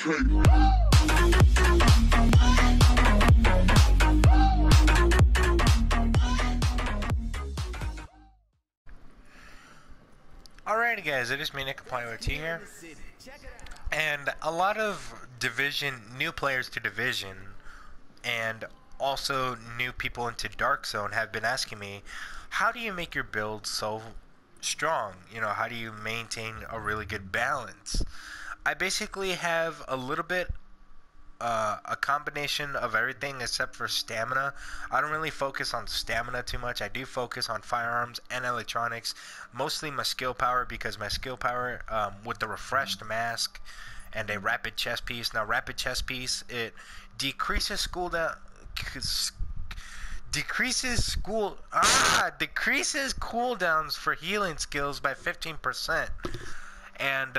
Alrighty guys, it is me, Nick here, and a lot of new players to Division, and also new people into Dark Zone have been asking me, how do you make your build so strong? You know, how do you maintain a really good balance? I basically have a little bit a combination of everything except for stamina. I don't really focus on stamina too much. I do focus on firearms and electronics, mostly my skill power, because my skill power with the refreshed mask and a rapid chest piece. Now rapid chest piece, it decreases cooldowns for healing skills by 15%, and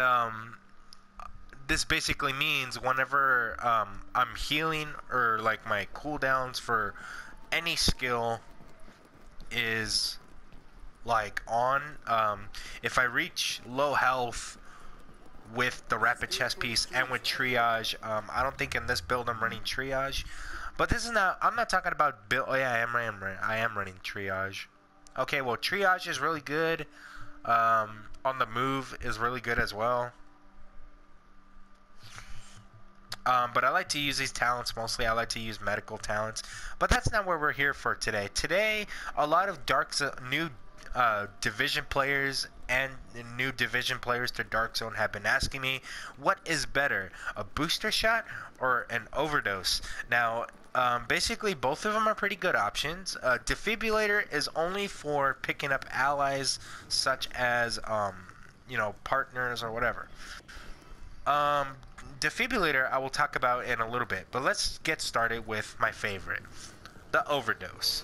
this basically means whenever I'm healing, or like my cooldowns for any skill is like on, if I reach low health with the rapid chest piece and with triage, I don't think in this build I'm running triage, but this is not, I'm not talking about build. Oh yeah, I am running triage. Okay, well triage is really good. On the move is really good as well. But I like to use these talents mostly. I like to use medical talents, but that's not what we're here for today. Today, a lot of new Division players and new Division players to Dark Zone have been asking me, what is better, a booster shot or an overdose? Now, basically both of them are pretty good options. Defibrillator is only for picking up allies such as, you know, partners or whatever. Defibrillator I will talk about in a little bit, but let's get started with my favorite, the overdose.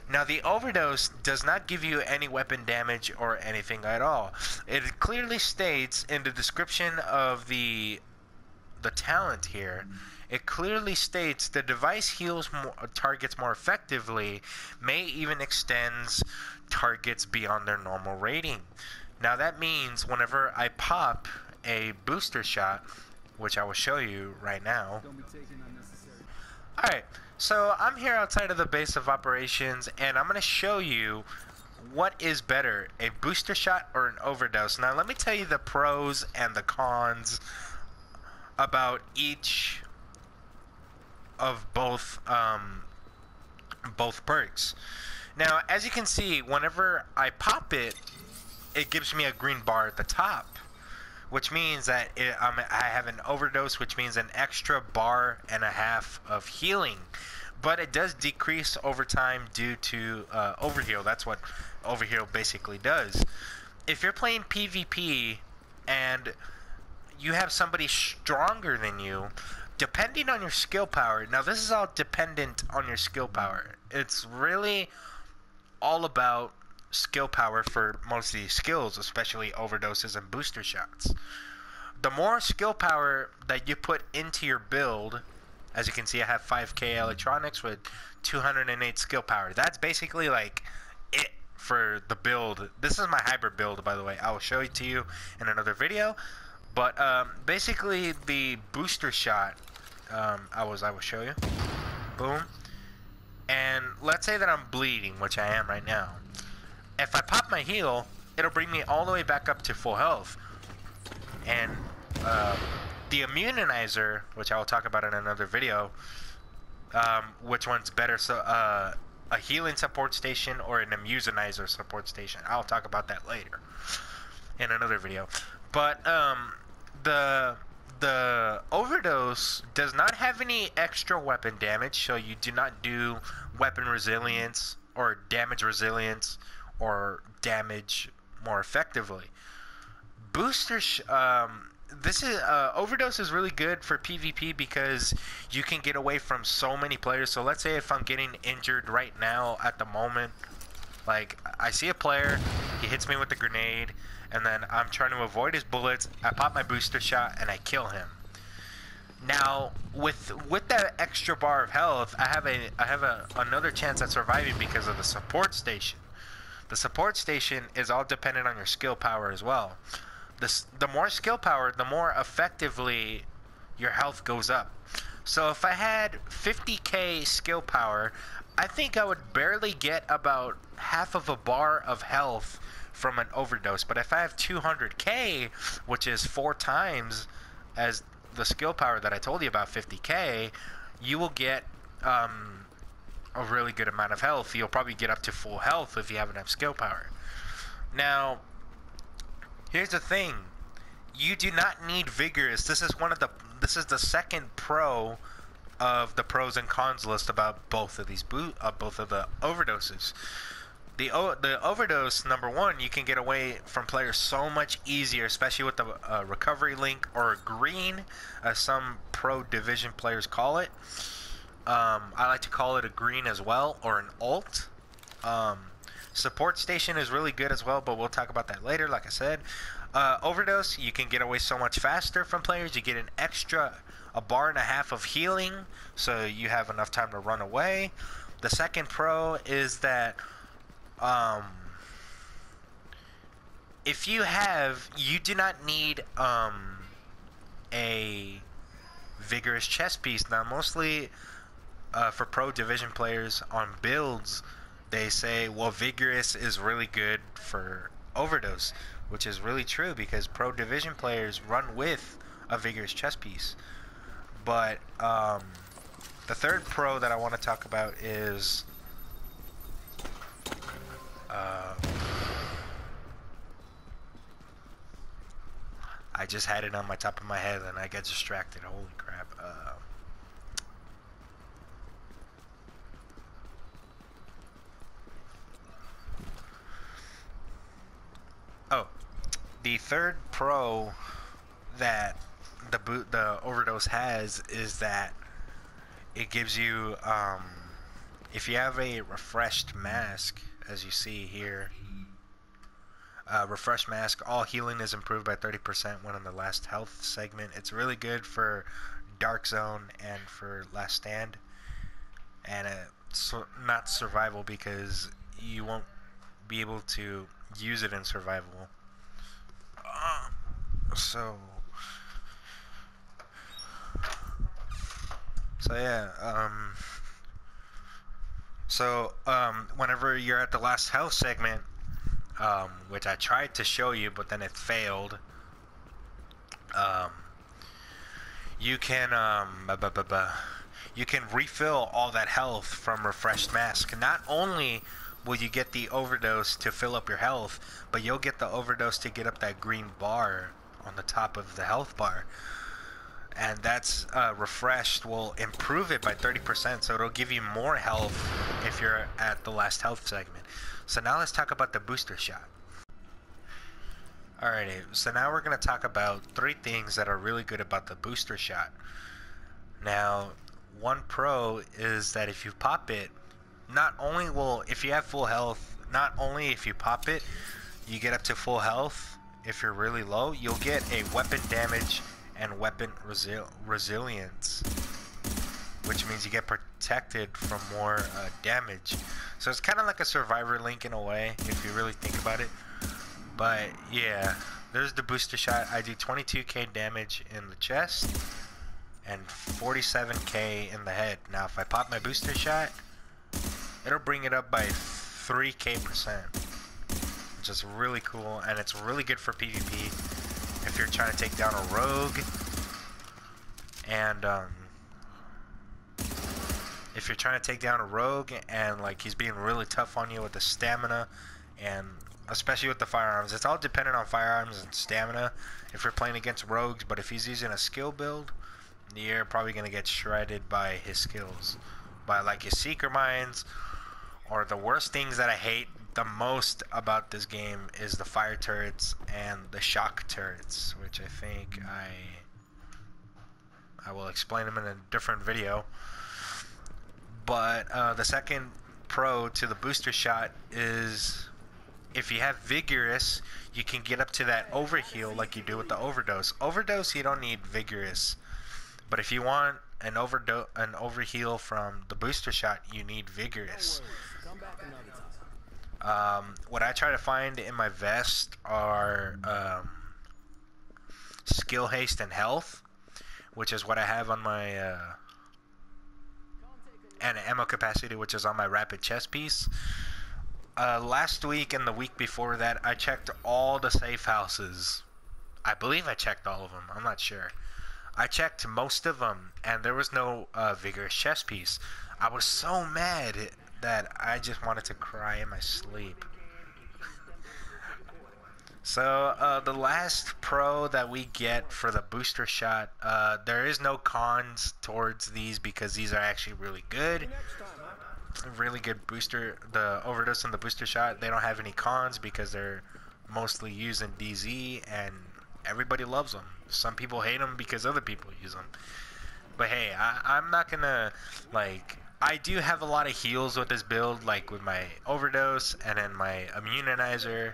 Now the overdose does not give you any weapon damage or anything at all. It clearly states in the description of the talent here, it clearly states the device heals targets more effectively, may even extends targets beyond their normal rating. Now that means whenever I pop a booster shot, which I will show you right now. Alright, so I'm here outside of the base of operations, and I'm going to show you what is better, a booster shot or an overdose. Now let me tell you the pros and the cons about each of both perks. Now as you can see, whenever I pop it, it gives me a green bar at the top, which means that I have an overdose, which means an extra bar and a half of healing. But it does decrease over time due to overheal. That's what overheal basically does. If you're playing PvP and you have somebody stronger than you, depending on your skill power, now this is all dependent on your skill power. It's really all about skill power for most of these skills, especially overdoses and booster shots. The more skill power that you put into your build, as you can see I have 5k electronics with 208 skill power. That's basically like it for the build. This is my hybrid build, by the way. I will show it to you in another video, but basically the booster shot, I will show you. Boom. And let's say that I'm bleeding, which I am right now. If I pop my heal, it'll bring me all the way back up to full health. And the immunizer, which I will talk about in another video, which one's better, so a healing support station or an immunizer support station. I'll talk about that later in another video. But the overdose does not have any extra weapon damage, so you do not do weapon resilience or damage resilience or damage more effectively. This is overdose is really good for PvP because you can get away from so many players. So let's say if I'm getting injured right now at the moment, like I see a player, he hits me with a grenade, and then I'm trying to avoid his bullets. I pop my booster shot and I kill him. Now with that extra bar of health, I have another chance at surviving because of the support station. The support station is all dependent on your skill power as well. The more skill power, the more effectively your health goes up. So if I had 50k skill power, I think I would barely get about half of a bar of health from an overdose. But if I have 200k, which is 4 times as the skill power that I told you about, 50k, you will get a really good amount of health. You'll probably get up to full health if you have enough skill power. Now, here's the thing. You do not need vigorous. This is the second pro of the pros and cons list about both of these both of the overdoses. The overdose, number one, you can get away from players so much easier, especially with the recovery link, or green, as some pro division players call it. I like to call it a green as well, or an alt. Support station is really good as well, but we'll talk about that later, like I said. Overdose, you can get away so much faster from players. You get a bar and a half of healing, so you have enough time to run away. The second pro is that you do not need a vigorous chest piece. Now, mostly for pro division players on builds, they say, well, vigorous is really good for overdose, which is really true because pro division players run with a vigorous chest piece. But the third pro that I want to talk about is I just had it on my top of my head and I got distracted. Holy crap. The third pro that the overdose has is that it gives you, if you have a refreshed mask, as you see here, refreshed mask, all healing is improved by 30% when in the last health segment. It's really good for Dark Zone and for Last Stand, and not survival, because you won't be able to use it in survival. Whenever you're at the last health segment, which I tried to show you, but then it failed, you can refill all that health from refreshed mask. Not only will you get the overdose to fill up your health, but you'll get the overdose to get up that green bar on the top of the health bar. And that's refreshed will improve it by 30%, so it'll give you more health if you're at the last health segment. So now let's talk about the booster shot. Alrighty, so now we're going to talk about 3 things that are really good about the booster shot. Now, one pro is that if you pop it, not only will, if you have full health, not only if you pop it, you get up to full health. If you're really low, you'll get a weapon damage and weapon resilience, which means you get protected from more damage. So it's kind of like a survivor link in a way, if you really think about it. But yeah, there's the booster shot. I do 22k damage in the chest and 47k in the head. Now if I pop my booster shot, it'll bring it up by 3k%, which is really cool, and it's really good for PvP if you're trying to take down a rogue, and if you're trying to take down a rogue and like he's being really tough on you with the stamina, and especially with the firearms. It's all dependent on firearms and stamina if you're playing against rogues, but if he's using a skill build, you're probably going to get shredded by his skills, by like his seeker mines, or the worst things that I hate the most about this game is the fire turrets and the shock turrets, which I think I will explain them in a different video. But the second pro to the booster shot is if you have vigorous, you can get up to that overheal like you do with the overdose. Overdose, you don't need vigorous, but if you want an overheal from the booster shot, you need vigorous. What I try to find in my vest are skill haste and health, which is what I have on my and ammo capacity, which is on my rapid chest piece. Last week and the week before that, I checked all the safe houses. I believe I checked all of them. I'm not sure. I checked most of them, and there was no vigorous chest piece. I was so mad that I just wanted to cry in my sleep. So, the last pro that we get for the booster shot, there is no cons towards these because these are actually really good. Really good booster. The overdose and the booster shot, they don't have any cons because they're mostly used in DZ and everybody loves them. Some people hate them because other people use them. But hey, I'm not gonna, like, I do have a lot of heals with this build, like with my overdose and then my immunizer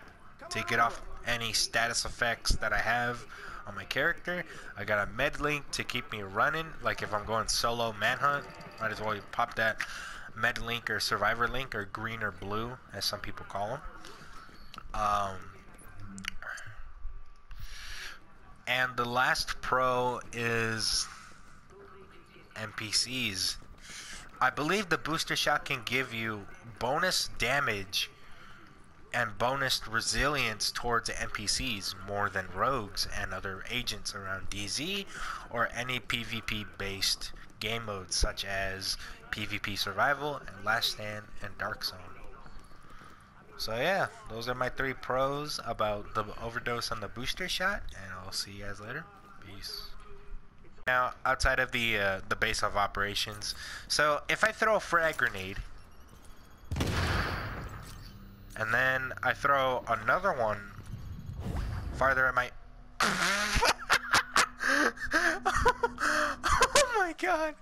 to get off any status effects that I have on my character. I got a med link to keep me running, like if I'm going solo manhunt, might as well pop that med link or survivor link, or green or blue as some people call them. And the last pro is NPCs. I believe the booster shot can give you bonus damage and bonus resilience towards NPCs more than rogues and other agents around DZ or any PvP based game modes such as PvP Survival and Last Stand and Dark Zone. So yeah, those are my 3 pros about the overdose and the booster shot, and I'll see you guys later. Peace. Now, outside of the base of operations, so if I throw a frag grenade and then I throw another one farther at my oh my god.